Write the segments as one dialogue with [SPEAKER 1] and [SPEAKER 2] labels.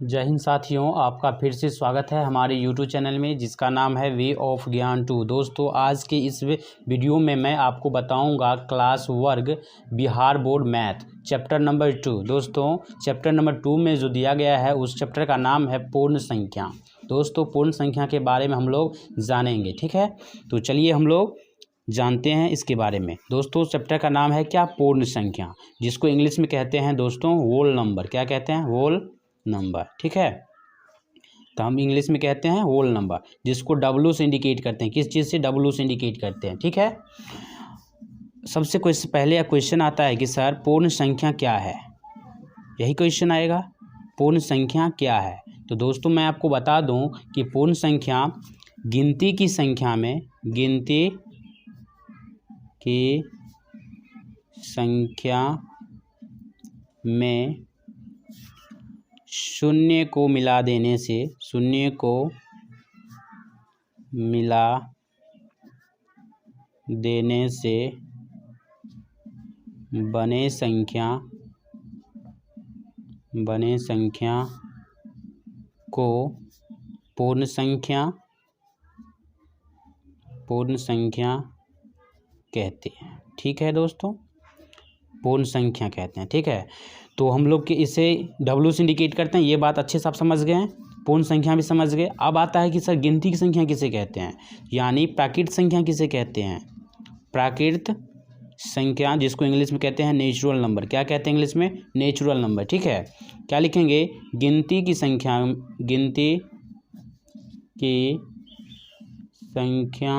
[SPEAKER 1] जय हिंद साथियों, आपका फिर से स्वागत है हमारे YouTube चैनल में जिसका नाम है वे ऑफ ज्ञान 2। दोस्तों, आज के इस वीडियो में मैं आपको बताऊंगा क्लास वर्ग Bihar board math chapter number 2। दोस्तों, चैप्टर नंबर 2 में जो दिया गया है उस चैप्टर का नाम है पूर्ण संख्या। दोस्तों, पूर्ण संख्या के बारे में हम लोग जानेंगे, ठीक है। तो चलिए हम लोग जानते हैं इसके बारे में। दोस्तों, चैप्टर का नाम है क्या? पूर्ण संख्या, जिसको इंग्लिश में कहते हैं दोस्तों होल नंबर। क्या कहते हैं? होल नंबर, ठीक है। तो हम इंग्लिश में कहते हैं होल नंबर, जिसको डब्ल्यू से इंडिकेट करते हैं। किस चीज़ से? डब्ल्यू से इंडिकेट करते हैं, ठीक है। सबसे पहले क्वेश्चन आता है कि सर पूर्ण संख्या क्या है, यही क्वेश्चन आएगा, पूर्ण संख्या क्या है। तो दोस्तों, मैं आपको बता दूं कि पूर्ण संख्या गिनती की संख्या में शून्य को मिला देने से बने संख्या को पूर्ण संख्या कहते हैं, ठीक है दोस्तों। पूर्ण संख्या कहते हैं, ठीक है। तो हम लोग के इसे डब्ल्यू से इंडिकेट करते हैं, ये बात अच्छे से आप समझ गए हैं। पूर्ण संख्या भी समझ गए। अब आता है कि सर गिनती की संख्या किसे कहते हैं, यानी प्राकृत संख्या किसे कहते हैं? प्राकृत संख्या, जिसको इंग्लिश में कहते हैं नेचुरल नंबर। क्या कहते हैं इंग्लिश में? नेचुरल नंबर, ठीक है। क्या लिखेंगे? गिनती की संख्या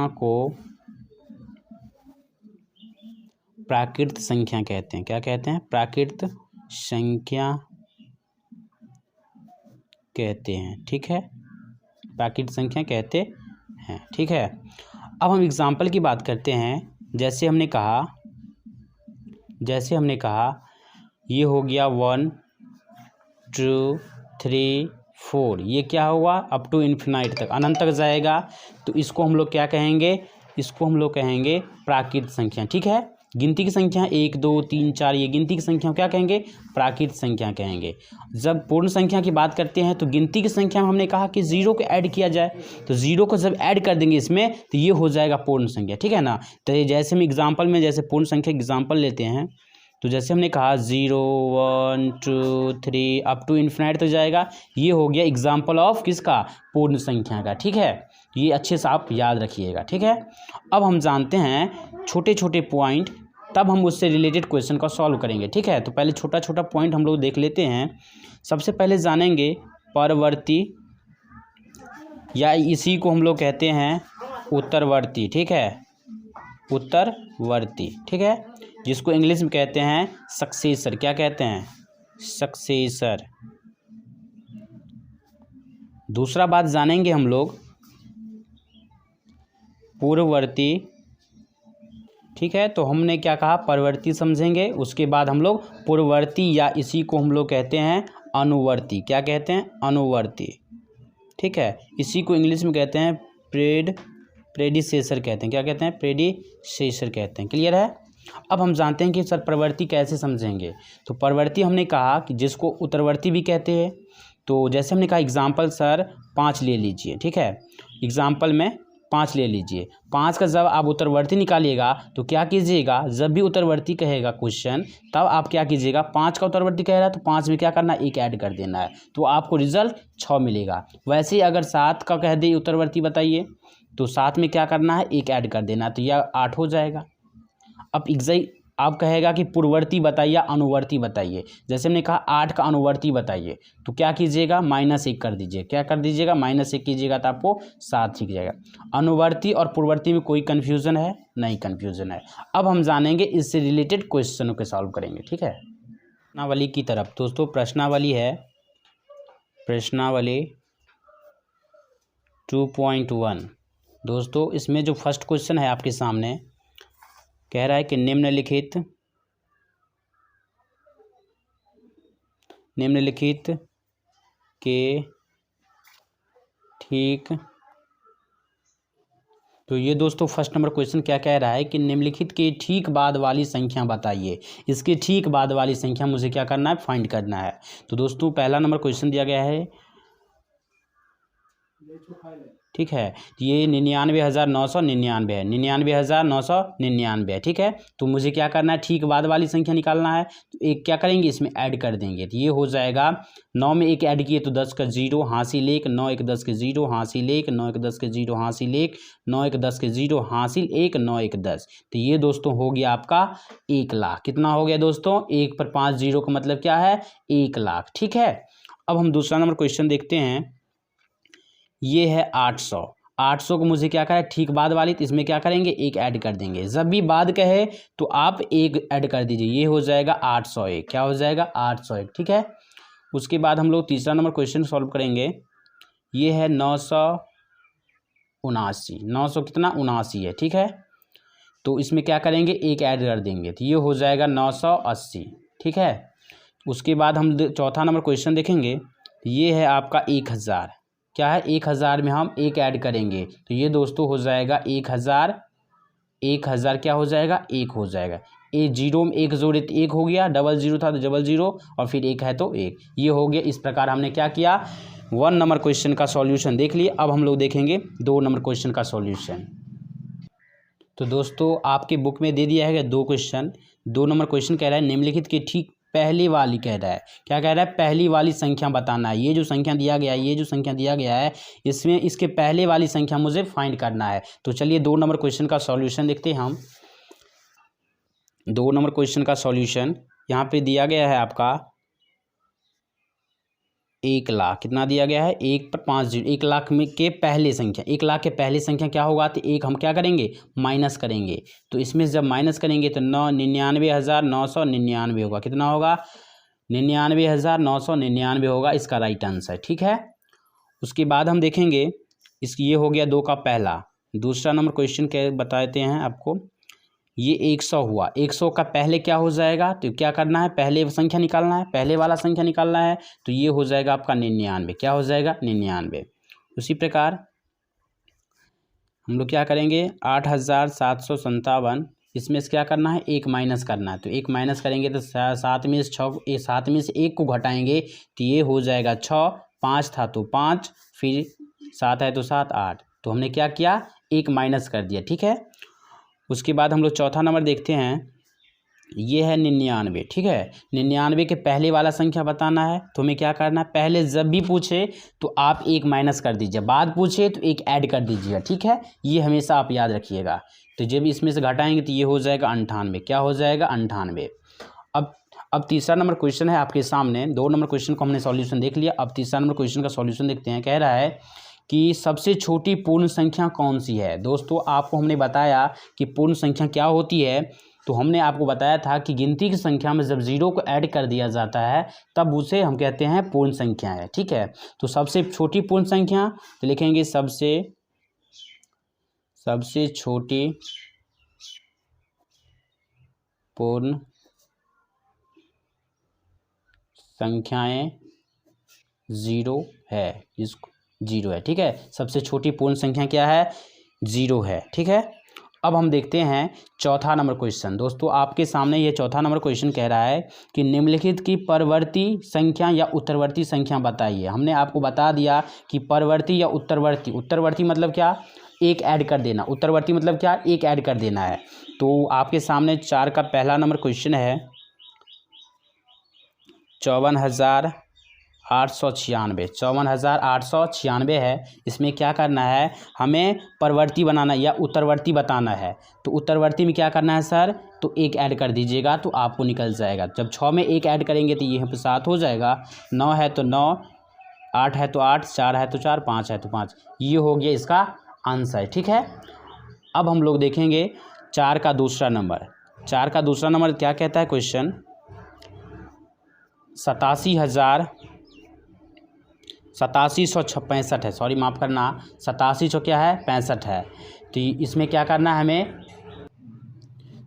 [SPEAKER 1] को प्राकृत संख्या कहते हैं। क्या कहते हैं? प्राकृत संख्या कहते हैं, ठीक है। प्राकृत संख्या कहते हैं, ठीक है। अब हम एग्जाम्पल की बात करते हैं। जैसे हमने कहा ये हो गया 1 2 3 4, ये क्या हुआ? अप टू इन्फिनाइट तक, अनंत तक जाएगा। तो इसको हम लोग क्या कहेंगे? इसको हम लोग कहेंगे प्राकृत संख्या, ठीक है। गिनती की संख्या 1 2 3 4, ये गिनती की संख्या क्या कहेंगे? प्राकृत संख्या कहेंगे। जब पूर्ण संख्या की बात करते हैं तो गिनती की संख्या में हमने कहा कि जीरो को ऐड किया जाए, तो जीरो को जब ऐड कर देंगे इसमें तो ये हो जाएगा पूर्ण संख्या, ठीक है ना। तो ये जैसे हम एग्जाम्पल में जैसे पूर्ण संख्या एग्जाम्पल लेते हैं, तो जैसे हमने कहा 0 1 2 3 अप टू इन्फिनाइट तो जाएगा, ये हो गया एग्जाम्पल ऑफ किसका? पूर्ण संख्या का, ठीक है। ये अच्छे से आप याद रखिएगा, ठीक है। अब हम जानते हैं छोटे छोटे पॉइंट, तब हम उससे रिलेटेड क्वेश्चन का सॉल्व करेंगे, ठीक है। तो पहले छोटा छोटा पॉइंट हम लोग देख लेते हैं। सबसे पहले जानेंगे परवर्ती, या इसी को हम लोग कहते हैं उत्तरवर्ती, ठीक है। उत्तरवर्ती, ठीक है, जिसको इंग्लिश में कहते हैं सक्सेसर। क्या कहते हैं? सक्सेसर। दूसरा बात जानेंगे हम लोग पूर्ववर्ती, ठीक है। तो हमने क्या कहा? परवर्ती समझेंगे, उसके बाद हम लोग पूर्ववर्ती, या इसी को हम लोग कहते हैं अनुवर्ती। क्या कहते हैं? अनुवर्ती, ठीक है। इसी को इंग्लिश में कहते हैं प्रेडिसेसर कहते हैं। क्या कहते हैं? प्रेडिसेसर कहते हैं। क्लियर है। अब हम जानते हैं कि सर प्रवर्ती कैसे समझेंगे। तो प्रवर्ती हमने कहा कि जिसको उत्तरवर्ती भी कहते हैं। तो जैसे हमने कहा एग्जाम्पल सर 5 ले लीजिए, ठीक है। एग्जाम्पल में 5 ले लीजिए। 5 का जब आप उत्तरवर्ती निकालिएगा तो क्या कीजिएगा? जब भी उत्तरवर्ती कहेगा क्वेश्चन, तब आप क्या कीजिएगा? 5 का उत्तरवर्ती कह रहा है तो 5 में क्या करना है? 1 ऐड कर देना है, तो आपको रिजल्ट 6 मिलेगा। वैसे ही अगर 7 का कह दे उत्तरवर्ती बताइए, तो 7 में क्या करना है? 1 ऐड कर देना है, तो यह 8 हो जाएगा। अब आप कहेगा कि पूर्ववर्ती बताइए या अनुवर्ती बताइए। जैसे हमने कहा 8 का अनुवर्ती बताइए, तो क्या कीजिएगा? -1 कर दीजिए। क्या कर दीजिएगा? -1 कीजिएगा तो आपको 7 सीख जाएगा। अनुवर्ती और पूर्ववर्ती में कोई कन्फ्यूज़न है? नहीं कन्फ्यूज़न है। अब हम जानेंगे इससे रिलेटेड क्वेश्चनों के सॉल्व करेंगे, ठीक है। प्रश्नावली की तरफ दोस्तों, प्रश्नावली है प्रश्नावली 2.1। दोस्तों, इसमें जो फर्स्ट क्वेश्चन है आपके सामने, कह रहा है कि निम्नलिखित के ठीक तो ये दोस्तों फर्स्ट नंबर क्वेश्चन क्या कह रहा है कि निम्नलिखित के ठीक बाद वाली संख्या बताइए। इसके ठीक बाद वाली संख्या मुझे क्या करना है, फाइंड करना है। तो दोस्तों पहला नंबर क्वेश्चन दिया गया है, ठीक है, ये 99,999 है, 99,999 है, ठीक है। तो मुझे क्या करना है, ठीक बाद वाली संख्या निकालना है। तो एक क्या करेंगे, इसमें ऐड कर देंगे। तो ये हो जाएगा 9 में एक ऐड किए तो 10 का 0 हासिल 1, 9 1 10 के 0 हासिल 1, 9 1 10 के 0 हासिल 1, 9 1 10 के 0 हासिल 1, 9 1 10। तो ये दोस्तों हो गया आपका 1 लाख। कितना हो गया दोस्तों, 1 पर 5 0 का मतलब क्या है, 1 लाख, ठीक है। अब हम दूसरा नंबर क्वेश्चन देखते हैं। ये है 800। 800 को मुझे क्या करें, ठीक बाद वाली, तो इसमें क्या करेंगे, एक ऐड कर देंगे। जब भी बाद कहे तो आप एक ऐड कर दीजिए, ये हो जाएगा 801। क्या हो जाएगा, 801, ठीक है। उसके बाद हम लोग तीसरा नंबर क्वेश्चन सॉल्व करेंगे। ये है 979। 900 कितना, 79 है, ठीक है। तो इसमें क्या करेंगे, एक ऐड कर देंगे, तो ये हो जाएगा 980, ठीक है। उसके बाद हम चौथा नंबर क्वेश्चन देखेंगे। ये है आपका 1000। क्या है, 1000 में हम एक ऐड करेंगे, तो ये दोस्तों हो जाएगा 1000। 1000 क्या हो जाएगा, 1 हो जाएगा। ए जीरो में एक जोड़े तो 1 हो गया, डबल जीरो था तो डबल जीरो, और फिर 1 है तो 1, ये हो गया। इस प्रकार हमने क्या किया, 1 नंबर क्वेश्चन का सॉल्यूशन देख लिए। अब हम लोग देखेंगे 2 नंबर क्वेश्चन का सॉल्यूशन। तो दोस्तों आपके बुक में दे दिया है 2 क्वेश्चन। 2 नंबर क्वेश्चन कह रहा है निम्नलिखित की ठीक पहली वाली, कह रहा है क्या कह रहा है, पहली वाली संख्या बताना है। ये जो संख्या दिया गया है, ये जो संख्या दिया गया है, इसमें इसके पहले वाली संख्या मुझे फाइंड करना है। तो चलिए 2 नंबर क्वेश्चन का सॉल्यूशन देखते हैं हम। 2 नंबर क्वेश्चन का सॉल्यूशन यहाँ पे दिया गया है आपका 1 लाख। कितना दिया गया है, 1 पर 5 0। 1 लाख में के पहले संख्या, 1 लाख के पहले संख्या क्या होगा, तो एक हम क्या करेंगे, माइनस करेंगे। तो इसमें जब माइनस करेंगे तो 99,999 होगा। कितना होगा, 99,999 होगा, इसका राइट आंसर, ठीक है। उसके बाद हम देखेंगे, इसकी ये हो गया 2 का पहला। दूसरा नंबर क्वेश्चन क्या बताते हैं आपको, ये 100 हुआ। 100 का पहले क्या हो जाएगा, तो क्या करना है, पहले संख्या निकालना है, पहले वाला संख्या निकालना है। तो ये हो जाएगा आपका 99। क्या हो जाएगा, 99। उसी प्रकार हम लोग क्या करेंगे, 8,757, इसमें से क्या करना है, एक माइनस करना है। तो एक माइनस करेंगे तो 7 में से 6, 7 में से 1 को घटाएंगे, तो ये हो जाएगा 6। 5 था तो 5, फिर 7 है तो 7, 8। तो हमने क्या किया, एक माइनस कर दिया, ठीक है। उसके बाद हम लोग चौथा नंबर देखते हैं। ये है 99, ठीक है। 99 के पहले वाला संख्या बताना है। तो हमें क्या करना है, पहले जब भी पूछे तो आप एक माइनस कर दीजिए, बाद पूछे तो एक ऐड कर दीजिएगा, ठीक है। ये हमेशा आप याद रखिएगा। तो जब इसमें से घटाएंगे तो ये हो जाएगा 98। क्या हो जाएगा, 98। अब तीसरा नंबर क्वेश्चन है आपके सामने। 2 नंबर क्वेश्चन को हमने सॉल्यूशन देख लिया। अब तीसरा नंबर क्वेश्चन का सॉल्यूशन देखते हैं। कह रहा है कि सबसे छोटी पूर्ण संख्या कौन सी है। दोस्तों आपको हमने बताया कि पूर्ण संख्या क्या होती है। तो हमने आपको बताया था कि गिनती की संख्या में जब 0 को ऐड कर दिया जाता है तब उसे हम कहते हैं पूर्ण संख्या है, ठीक है। तो सबसे छोटी पूर्ण संख्या, तो लिखेंगे सबसे छोटी पूर्ण संख्याएं 0 है, इसको 0 है, ठीक है। सबसे छोटी पूर्ण संख्या क्या है, 0 है, ठीक है। अब हम देखते हैं चौथा नंबर क्वेश्चन। दोस्तों आपके सामने ये चौथा नंबर क्वेश्चन कह रहा है कि निम्नलिखित की परवर्ती संख्या या उत्तरवर्ती संख्या बताइए। हमने आपको बता दिया कि परवर्ती या उत्तरवर्ती, उत्तरवर्ती मतलब क्या, एक ऐड कर देना, उत्तरवर्ती मतलब क्या, एक ऐड कर देना है। तो आपके सामने 4 का पहला नंबर क्वेश्चन है 54,896। 54,896 है। इसमें क्या करना है, हमें परवर्ती बनाना या उत्तरवर्ती बताना है। तो उत्तरवर्ती में क्या करना है सर, तो एक ऐड कर दीजिएगा तो आपको निकल जाएगा। जब 6 में एक ऐड करेंगे तो ये यहाँ पर 7 हो जाएगा। 9 है तो 9, 8 है तो 8, 4 है तो 4, 5 है तो 5। ये हो गया इसका आंसर, ठीक है। अब हम लोग देखेंगे 4 का दूसरा नंबर। 4 का दूसरा नंबर क्या कहता है क्वेश्चन, 87,665 है, सॉरी माफ़ करना, 8700 क्या है, 65 है। तो इसमें क्या करना है हमें,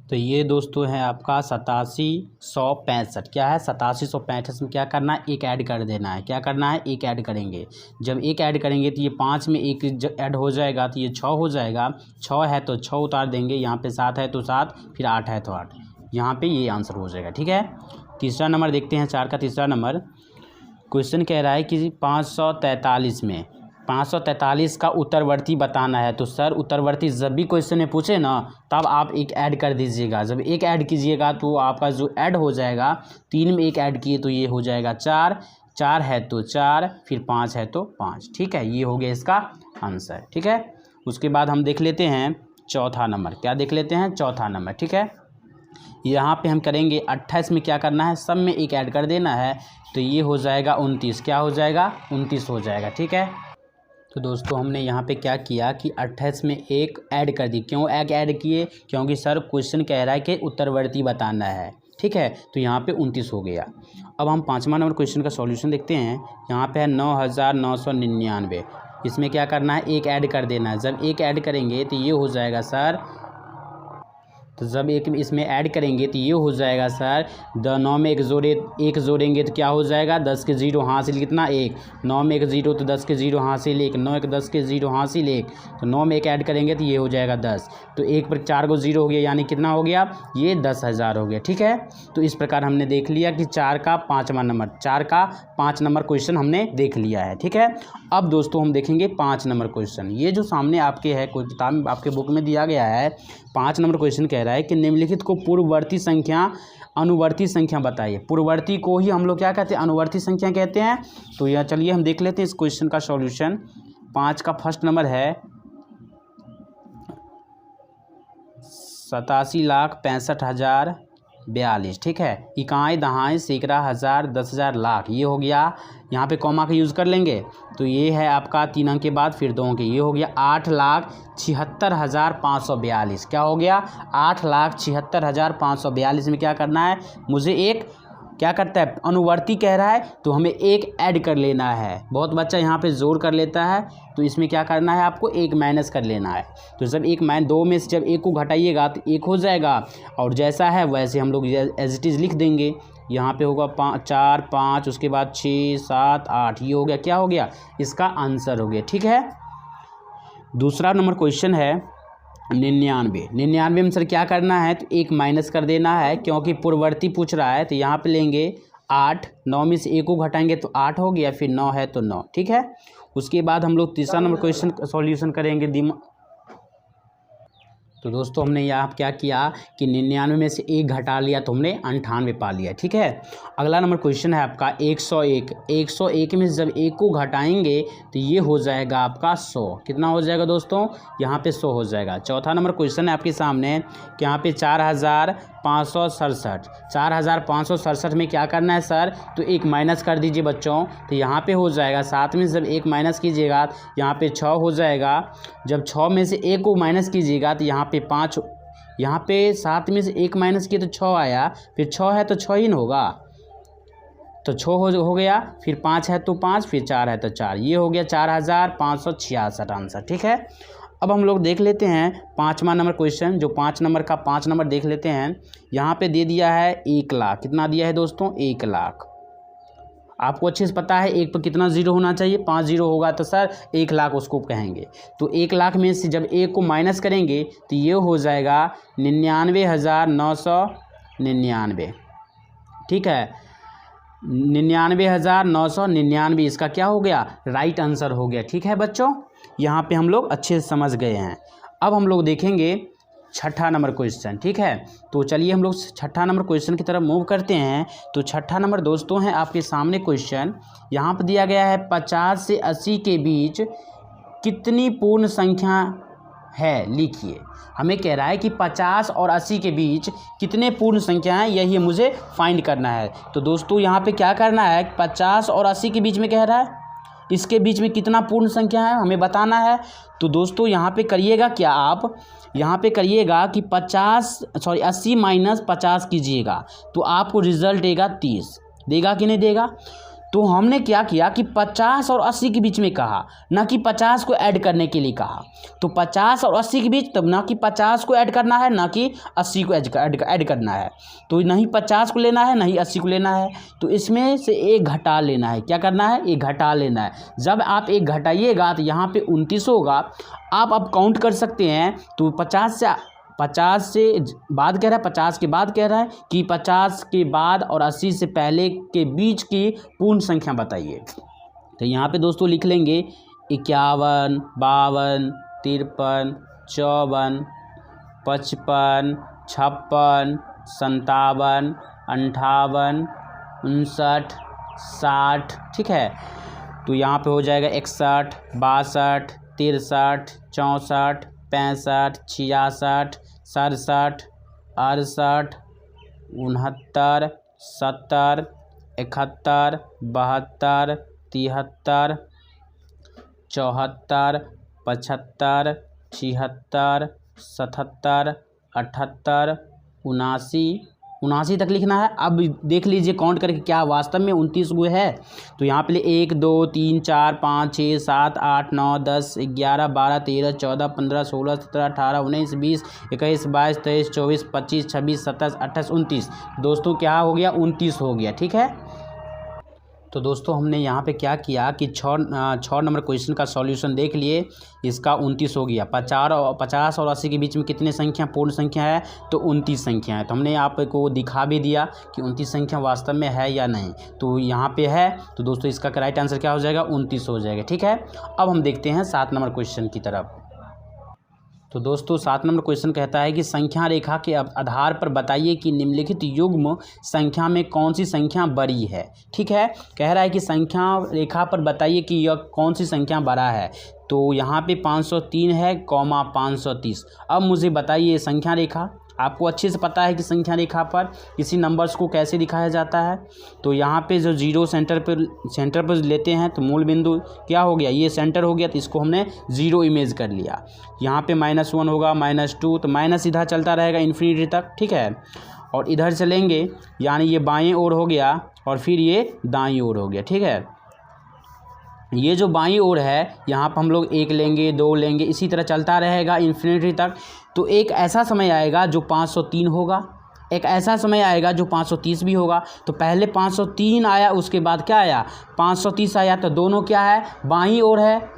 [SPEAKER 1] तो ये दोस्तों है आपका 8765। क्या है 8765 में क्या करना है, एक ऐड कर देना है। क्या करना है, एक ऐड करेंगे। जब एक ऐड करेंगे तो ये 5 में एक ऐड हो जाएगा तो ये 6 हो जाएगा। 6 है तो 6 उतार देंगे, यहाँ पे 7 है तो 7, फिर 8 है तो 8, यहाँ पे ये आंसर हो जाएगा। ठीक है, तीसरा नंबर देखते हैं, 4 का तीसरा नंबर। क्वेश्चन कह रहा है कि 543 में 543 का उत्तरवर्ती बताना है। तो सर उत्तरवर्ती जब भी क्वेश्चन में पूछे ना तब आप एक ऐड कर दीजिएगा। जब एक ऐड कीजिएगा तो आपका जो ऐड हो जाएगा, 3 में एक ऐड किए तो ये हो जाएगा 4, 4 है तो 4, फिर 5 है तो 5। ठीक है, ये हो गया इसका आंसर। ठीक है, उसके बाद हम देख लेते हैं चौथा नंबर। क्या देख लेते हैं, चौथा नंबर। ठीक है, यहाँ पे हम करेंगे 28 में क्या करना है, सब में एक ऐड कर देना है तो ये हो जाएगा 29। क्या हो जाएगा, 29 हो जाएगा। ठीक है, तो दोस्तों हमने यहाँ पे क्या किया कि 28 में एक ऐड कर दी। क्यों एक ऐड किए, क्योंकि सर क्वेश्चन कह रहा है कि उत्तरवर्ती बताना है। ठीक है, तो यहाँ पे 29 हो गया। अब हम 5वां नंबर क्वेश्चन का सॉल्यूशन देखते हैं। यहाँ पे है 9999। इसमें क्या करना है, एक ऐड कर देना है। जब एक ऐड करेंगे तो ये हो जाएगा सर, तो जब एक इसमें ऐड करेंगे तो ये हो जाएगा सर 9 में एक जोड़ेंगे तो क्या हो जाएगा, 10 के 0 हासिल कितना 1। 9 में एक 0 तो 10 के 0 हासिल 1। 9 एक 10 के 0 हासिल 1। तो 9 में एक ऐड करेंगे तो ये हो जाएगा 10। तो 1 पर 4 को 0 हो गया, यानी कितना हो गया, ये 10,000 हो गया। ठीक है, तो इस प्रकार हमने देख लिया कि 4 का 5वां नंबर, 4 का 5 नंबर क्वेश्चन हमने देख लिया है। ठीक है, अब दोस्तों हम देखेंगे 5 नंबर क्वेश्चन। ये जो सामने आपके है, कोई किताब में आपके बुक में दिया गया है। 5 नंबर क्वेश्चन कह रहा है कि निम्नलिखित को पूर्ववर्ती संख्या अनुवर्ती संख्या बताइए। पूर्ववर्ती को ही हम लोग क्या कहते हैं, अनुवर्ती संख्या कहते हैं। तो यह चलिए हम देख लेते हैं इस क्वेश्चन का सॉल्यूशन। 5 का फर्स्ट नंबर है 87,65,042। ठीक है, इकाई दहाई सैकड़ा हज़ार 10,000 लाख, ये हो गया। यहाँ पे कॉमा का यूज़ कर लेंगे तो ये है आपका 3 अंक के बाद फिर 2 अंक, ये हो गया 8,76,542। क्या हो गया, 8,76,542 में क्या करना है, मुझे एक क्या करता है, अनुवर्ती कह रहा है तो हमें एक ऐड कर लेना है। बहुत बच्चा यहाँ पे जोड़ कर लेता है, तो इसमें क्या करना है, आपको एक माइनस कर लेना है। तो जब एक 2 में से जब एक को घटाइएगा तो एक हो जाएगा, और जैसा है वैसे हम लोग एज इट इज़ लिख देंगे। यहाँ पे होगा 4 5, उसके बाद 6 7 8, ये हो गया, क्या हो गया, इसका आंसर हो गया। ठीक है, दूसरा नंबर क्वेश्चन है 99 में सर क्या करना है, तो एक माइनस कर देना है, क्योंकि पूर्ववर्ती पूछ रहा है। तो यहाँ पे लेंगे 8, 9 में से एक को घटाएंगे तो 8 हो गया, फिर 9 है तो 9। ठीक है, उसके बाद हम लोग तीसरा नंबर क्वेश्चन सॉल्यूशन करेंगे। तो दोस्तों हमने यहाँ क्या किया कि 99 में से एक घटा लिया तो हमने 98 पा लिया। ठीक है, अगला नंबर क्वेश्चन है आपका 101। 101 में से जब एक को घटाएंगे तो ये हो जाएगा आपका 100। कितना हो जाएगा दोस्तों, यहाँ पे 100 हो जाएगा। चौथा नंबर क्वेश्चन है आपके सामने कि यहाँ पे 4,567। 4,567 में क्या करना है सर, तो एक माइनस कर दीजिए बच्चों। तो यहाँ पे हो जाएगा 7 में से जब एक माइनस कीजिएगा यहाँ पे 6 हो जाएगा। जब 6 में से एक को माइनस कीजिएगा तो यहाँ पे 5, यहाँ पे 7 में से एक माइनस किए तो 6 आया, फिर 6 है तो 6 ही न होगा, तो 6 हो गया, फिर 5 है तो 5, फिर 4 है तो 4, ये हो गया 4,566 आंसर। ठीक है, अब हम लोग देख लेते हैं 5वां नंबर क्वेश्चन। जो 5 नंबर का 5 नंबर देख लेते हैं। यहाँ पे दे दिया है 1 लाख। कितना दिया है दोस्तों, 1 लाख। आपको अच्छे से पता है एक पर कितना जीरो होना चाहिए, 5 जीरो होगा तो सर 1 लाख उसको कहेंगे। तो 1 लाख में से जब एक को माइनस करेंगे तो ये हो जाएगा 99,999। ठीक है, 99,999 इसका क्या हो गया, राइट आंसर हो गया। ठीक है बच्चों, यहाँ पे हम लोग अच्छे से समझ गए हैं। अब हम लोग देखेंगे 6ठा नंबर क्वेश्चन। ठीक है, तो चलिए हम लोग 6ठा नंबर क्वेश्चन की तरफ मूव करते हैं। तो 6ठा नंबर दोस्तों है आपके सामने क्वेश्चन। यहाँ पर दिया गया है 50 से 80 के बीच कितनी पूर्ण संख्या है, लिखिए। हमें कह रहा है कि 50 और 80 के बीच कितने पूर्ण संख्या हैं, यही मुझे फाइंड करना है। तो दोस्तों यहाँ पे क्या करना है, 50 और 80 के बीच में कह रहा है, इसके बीच में कितना पूर्ण संख्या है हमें बताना है। तो दोस्तों यहाँ पे करिएगा क्या, आप यहाँ पे करिएगा कि 80 माइनस 50 कीजिएगा तो आपको रिजल्ट देगा 30। देगा कि नहीं देगा। तो हमने क्या किया कि 50 और 80 के बीच में कहा, ना कि 50 को ऐड करने के लिए कहा। तो 50 और 80 के बीच, तब ना कि 50 को ऐड करना है, ना कि 80 को ऐड करना है। तो नहीं 50 को लेना है, नहीं 80 को लेना है। तो इसमें से एक घटा लेना है। क्या करना है? एक घटा लेना है। जब आप एक घटाइएगा तो यहाँ पे 29 होगा। आप अब काउंट कर सकते हैं। तो 50 से बाद कह रहा है, 50 के बाद कह रहा है कि 50 के बाद और 80 से पहले के बीच की पूर्ण संख्या बताइए। तो यहाँ पे दोस्तों लिख लेंगे 51, 52, 53, 54, 55, 56, 57, 58, 59, 60। ठीक है, तो यहाँ पे हो जाएगा 61, 62, 63, 64, 65, 66, 67, 68, 69, 70, 71, 72, 73, 74, 75, 76, 77, 78, 79 तक लिखना है। अब देख लीजिए काउंट करके क्या वास्तव में 29 गो है। तो यहाँ पे 1 2 3 4 5 6 7 8 9 10 11 12 13 14 15 16 17 18 19 20 21 22 23 24 25 26 27 28 29। दोस्तों क्या हो गया? 29 हो गया। ठीक है, तो दोस्तों हमने यहाँ पे क्या किया कि 6 नंबर क्वेश्चन का सॉल्यूशन देख लिए। इसका 29 हो गया। 50 और 80 के बीच में कितने संख्या पूर्ण संख्या है? तो 29 संख्या है। तो हमने आपको दिखा भी दिया कि 29 संख्या वास्तव में है या नहीं। तो यहाँ पे है। तो दोस्तों इसका राइट आंसर क्या हो जाएगा? 29 हो जाएगा। ठीक है, अब हम देखते हैं 7 नंबर क्वेश्चन की तरफ। तो दोस्तों 7 नंबर क्वेश्चन कहता है कि संख्या रेखा के आधार पर बताइए कि निम्नलिखित युग्म संख्या में कौन सी संख्या बड़ी है। ठीक है, कह रहा है कि संख्या रेखा पर बताइए कि यह कौन सी संख्या बड़ा है। तो यहाँ पे 503 है, 530। अब मुझे बताइए संख्या रेखा, आपको अच्छे से पता है कि संख्या रेखा पर किसी नंबर्स को कैसे दिखाया जाता है। तो यहाँ पे जो जीरो सेंटर पर लेते हैं तो मूल बिंदु क्या हो गया? ये सेंटर हो गया, तो इसको हमने जीरो इमेज कर लिया। यहाँ पे -1 होगा, -2, तो माइनस इधर चलता रहेगा इन्फिनिटी तक। ठीक है, और इधर चलेंगे यानी ये बाएं ओर हो गया और फिर ये दाईं ओर हो गया। ठीक है, ये जो बाईं ओर है यहाँ पर हम लोग 1 लेंगे, 2 लेंगे, इसी तरह चलता रहेगा इन्फिनिटी तक। तो एक ऐसा समय आएगा जो 503 होगा, एक ऐसा समय आएगा जो 530 भी होगा। तो पहले 503 आया, उसके बाद क्या आया? 530 आया। तो दोनों क्या है? बाईं ओर है।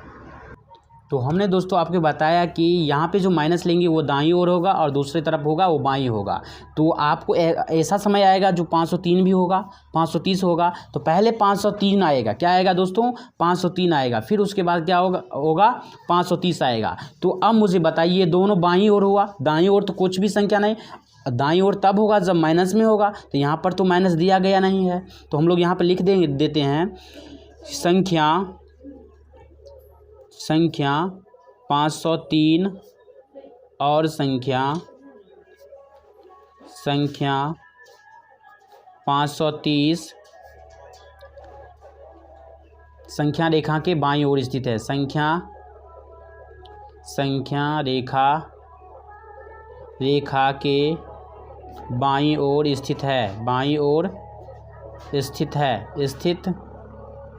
[SPEAKER 1] तो हमने दोस्तों आपको बताया कि यहाँ पे जो माइनस लेंगे वो दाईं ओर होगा और दूसरी तरफ होगा वो बाईं होगा। तो आपको ऐसा समय आएगा जो 503 भी होगा, 530 होगा। तो पहले 503 आएगा। क्या आएगा दोस्तों? 503 आएगा। फिर उसके बाद क्या होगा 530 आएगा। तो अब मुझे बताइए दोनों बाईं ओर हुआ, दाईं ओर तो कुछ भी संख्या नहीं। दाईं ओर तब होगा जब माइनस में होगा। तो यहाँ पर तो माइनस दिया गया नहीं है, तो हम लोग यहाँ पर लिख देते हैं संख्या 503 और संख्या 530 संख्या रेखा के बाईं ओर स्थित है। संख्या रेखा के बाईं ओर स्थित है, बाईं ओर स्थित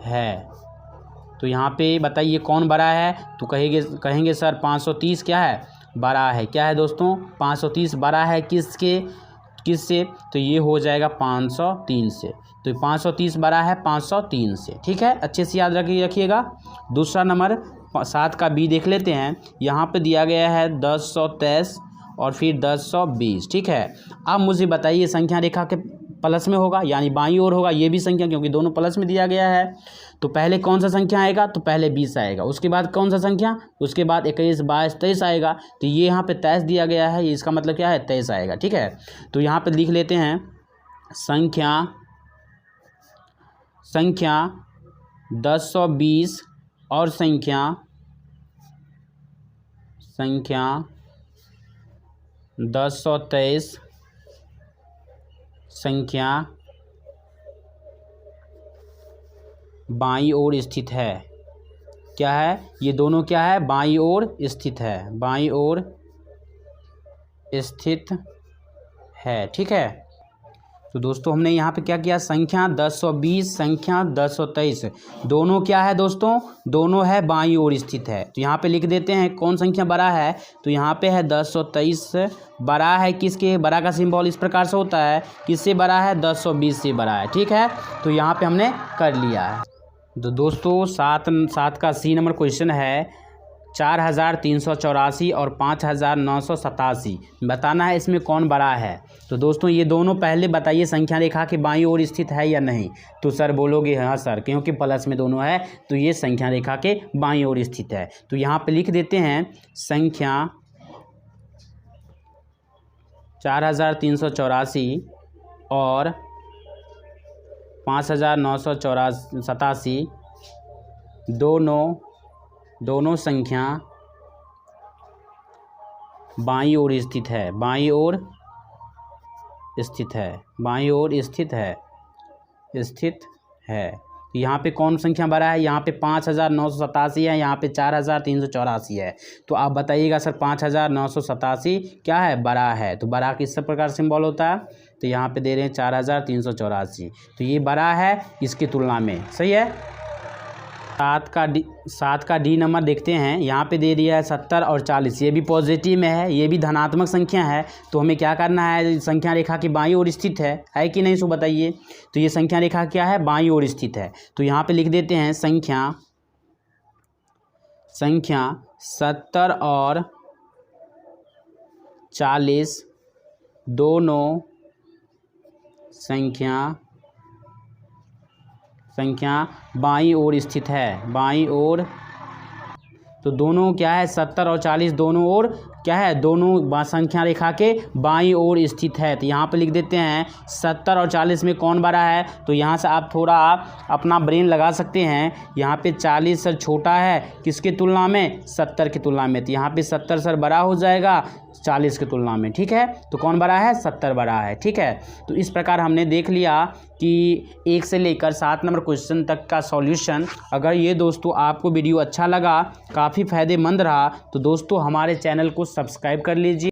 [SPEAKER 1] है। तो यहाँ पे बताइए कौन बड़ा है? तो कहेंगे सर 530 क्या है? बड़ा है। क्या है दोस्तों? 530 बड़ा है किससे? तो ये हो जाएगा 503 से। तो 530 बड़ा है 503 से। ठीक है, अच्छे से याद रखिएगा। दूसरा नंबर 7 का बी देख लेते हैं। यहाँ पे दिया गया है 1023 और फिर 1020। ठीक है, अब मुझे बताइए संख्या रेखा के प्लस में होगा यानी बाईं ओर होगा ये भी संख्या, क्योंकि दोनों प्लस में दिया गया है। तो पहले कौन सा संख्या आएगा? तो पहले 20 आएगा। उसके बाद कौन सा संख्या? उसके बाद 21 22 23 आएगा। तो ये यहाँ पे 23 दिया गया है, इसका मतलब क्या है? 23 आएगा। ठीक है, तो यहाँ पे लिख लेते हैं संख्या 1020 और संख्या 1023 संख्या बाईं ओर स्थित है। क्या है? ये दोनों क्या है? बाईं ओर स्थित है, बाईं ओर स्थित है। ठीक है, तो दोस्तों हमने यहाँ पे क्या किया, संख्या 1020 संख्या 1023 दोनों क्या है दोस्तों, दोनों है बाईं ओर स्थित है। तो यहाँ पे लिख देते हैं कौन संख्या बड़ा है, तो यहाँ पे है 1023 बड़ा है किसके, बड़ा का सिंबल इस प्रकार से होता है, किससे बड़ा है, 1020 से बड़ा है। ठीक है, तो यहाँ पे हमने कर लिया है। तो दोस्तों सात का सी नंबर क्वेश्चन है 4384 और 5987 बताना है इसमें कौन बड़ा है। तो दोस्तों ये दोनों पहले बताइए संख्या रेखा के बाईं ओर स्थित है या नहीं। तो सर बोलोगे हाँ सर, क्योंकि प्लस में दोनों है तो ये संख्या रेखा के बाईं ओर स्थित है। तो यहाँ पे लिख देते हैं संख्या 4384 और 5987 दोनों संख्या बाईं ओर स्थित है, बाईं ओर स्थित है, बाईं ओर स्थित है। यहाँ पे कौन संख्या बड़ा है, यहाँ पे 5987 है, यहाँ पे 4384 है। तो आप बताइएगा सर 5987 क्या है, बड़ा है। तो बड़ा किस प्रकार सिंबल होता है, तो यहाँ पे दे रहे हैं 4384, तो ये बड़ा है इसकी तुलना में। सही है। 7 का डी नंबर देखते हैं, यहाँ पे दे दिया है 70 और 40, ये भी पॉजिटिव में है, ये भी धनात्मक संख्या है। तो हमें क्या करना है, संख्या रेखा की बाईं ओर स्थित है कि नहीं, सो बताइए। तो ये संख्या रेखा क्या है, बाईं ओर स्थित है। तो यहाँ पे लिख देते हैं संख्या 70 और 40 दोनों संख्या बाईं ओर स्थित है, बाईं ओर। तो दोनों क्या है, 70 और 40 दोनों ओर क्या है, दोनों संख्या रेखा के बाईं ओर स्थित है। तो यहाँ पे लिख देते हैं 70 और 40 में कौन बड़ा है। तो यहाँ से आप थोड़ा अपना ब्रेन लगा सकते हैं। यहाँ पे 40 सर छोटा है किसके तुलना में, 70 की तुलना में। तो यहाँ पे 70 सर बड़ा हो जाएगा 40 की तुलना में। ठीक है, तो कौन बड़ा है, 70 बड़ा है। ठीक है, तो इस प्रकार हमने देख लिया कि 1 से लेकर 7 नंबर क्वेश्चन तक का सॉल्यूशन। अगर ये दोस्तों आपको वीडियो अच्छा लगा, काफ़ी फ़ायदेमंद रहा, तो दोस्तों हमारे चैनल को सब्सक्राइब कर लीजिए।